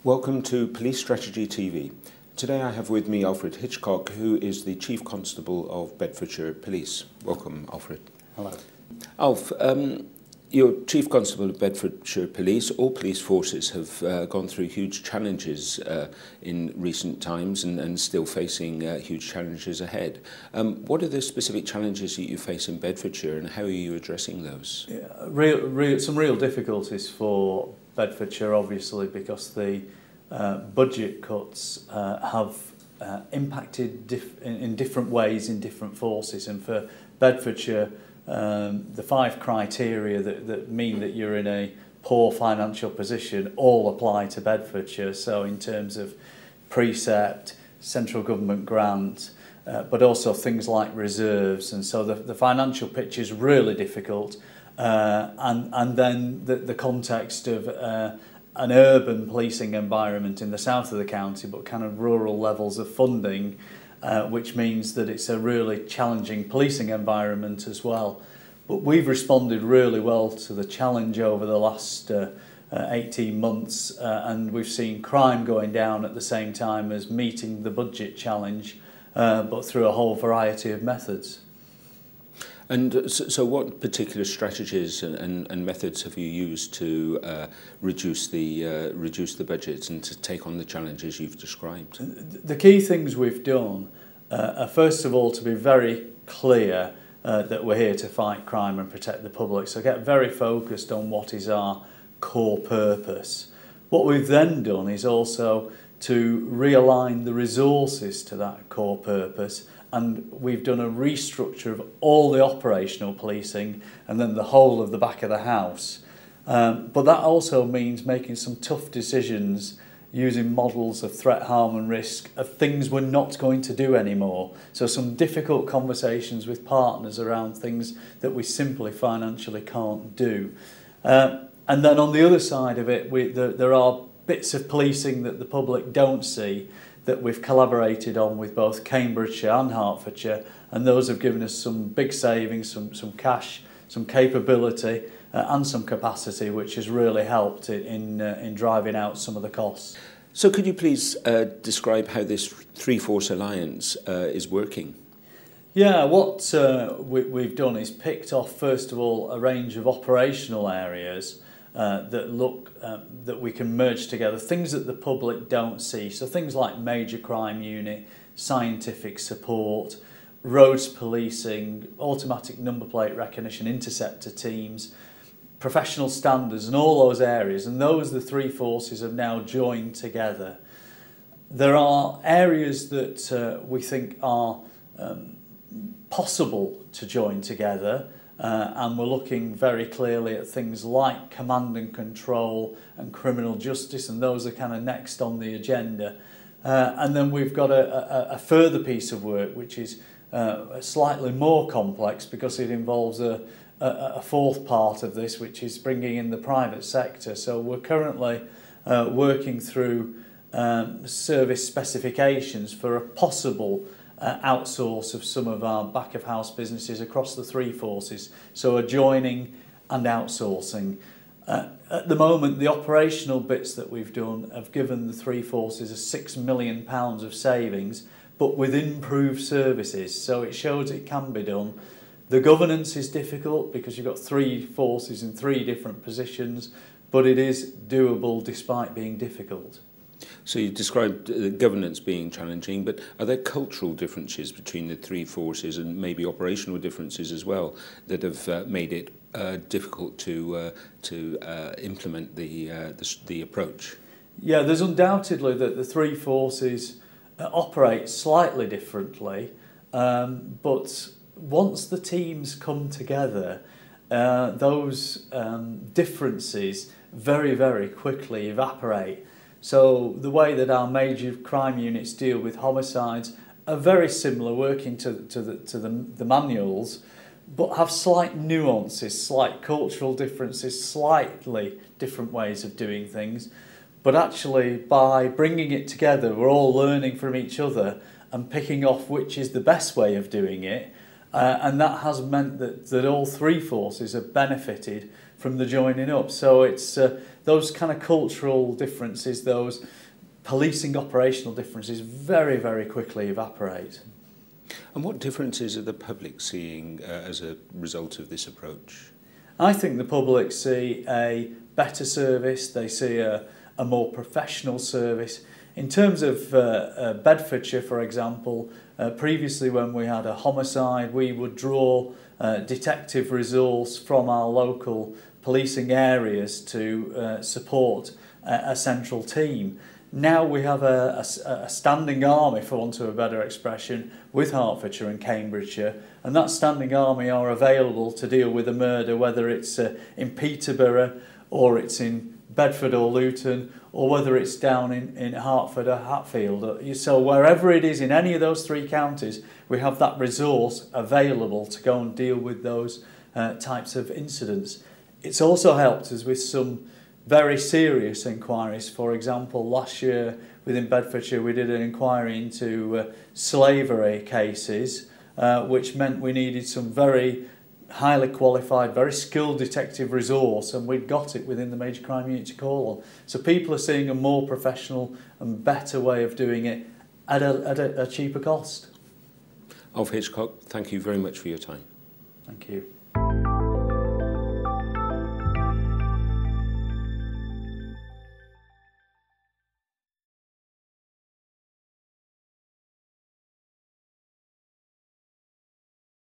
Welcome to Police Strategy TV. Today I have with me Alfred Hitchcock, who is the Chief Constable of Bedfordshire Police. Welcome, Alfred. Hello. Alf, you're Chief Constable of Bedfordshire Police. All police forces have gone through huge challenges in recent times and still facing huge challenges ahead. What are the specific challenges that you face in Bedfordshire and how are you addressing those? Yeah, some real difficulties for Bedfordshire, obviously, because the budget cuts have impacted in different ways in different forces. And for Bedfordshire, the 5 criteria that mean that you're in a poor financial position all apply to Bedfordshire. So in terms of precept, central government grant, but also things like reserves. And so the financial picture is really difficult. And then the context of an urban policing environment in the south of the county, but kind of rural levels of funding, which means that it's a really challenging policing environment as well. But we've responded really well to the challenge over the last 18 months, and we've seen crime going down at the same time as meeting the budget challenge, but through a whole variety of methods. And so what particular strategies and methods have you used to reduce the budgets and to take on the challenges you've described? The key things we've done are, first of all, to be very clear that we're here to fight crime and protect the public. So get very focused on what is our core purpose. What we've then done is also to realign the resources to that core purpose, and we've done a restructure of all the operational policing and then the whole of the back of the house. But that also means making some tough decisions using models of threat, harm and risk of things we're not going to do anymore. So some difficult conversations with partners around things that we simply financially can't do. And then on the other side of it, there are bits of policing that the public don't see that we've collaborated on with both Cambridgeshire and Hertfordshire, and those have given us some big savings, some cash, some capability and some capacity, which has really helped in driving out some of the costs. So could you please describe how this three-force alliance is working? Yeah, what we've done is picked off, first of all, a range of operational areas that we can merge together, things that the public don't see. So things like major crime unit, scientific support, roads policing, automatic number plate recognition, interceptor teams, professional standards and all those areas. And the 3 forces have now joined together. There are areas that we think are possible to join together. And we're looking very clearly at things like command and control and criminal justice, and those are kind of next on the agenda. And then we've got a further piece of work which is slightly more complex because it involves a 4th part of this, which is bringing in the private sector. So we're currently working through service specifications for a possible outsource of some of our back of house businesses across the 3 forces, so adjoining and outsourcing. At the moment, the operational bits that we've done have given the 3 forces a £6 million of savings, but with improved services, so it shows it can be done. The governance is difficult because you've got 3 forces in 3 different positions, but it is doable despite being difficult. So you described governance being challenging, but are there cultural differences between the 3 forces and maybe operational differences as well that have made it difficult to implement the approach? Yeah, there's undoubtedly that the 3 forces operate slightly differently, but once the teams come together, those differences very, very quickly evaporate. So the way that our major crime units deal with homicides are very similar, working to the manuals, but have slight nuances, slight cultural differences, slightly different ways of doing things. But actually, by bringing it together, we're all learning from each other and picking off which is the best way of doing it. And that has meant that all 3 forces have benefited from the joining up. So it's those kind of cultural differences, those policing operational differences very, very quickly evaporate. And what differences are the public seeing as a result of this approach? I think the public see a better service, they see a more professional service. In terms of Bedfordshire, for example, previously when we had a homicide, we would draw detective resource from our local policing areas to support a central team. Now we have a standing army, for want of a better expression, with Hertfordshire and Cambridgeshire, and that standing army are available to deal with a murder, whether it's in Peterborough or it's in Bedford or Luton, or whether it's down in Hertford or Hatfield. So wherever it is in any of those three counties, we have that resource available to go and deal with those types of incidents. It's also helped us with some very serious inquiries. For example, last year within Bedfordshire we did an inquiry into slavery cases, which meant we needed some very highly qualified, very skilled detective resource, and we'd got it within the major crime unit to call on. So people are seeing a more professional and better way of doing it at a cheaper cost. Alfred Hitchcock, thank you very much for your time. Thank you.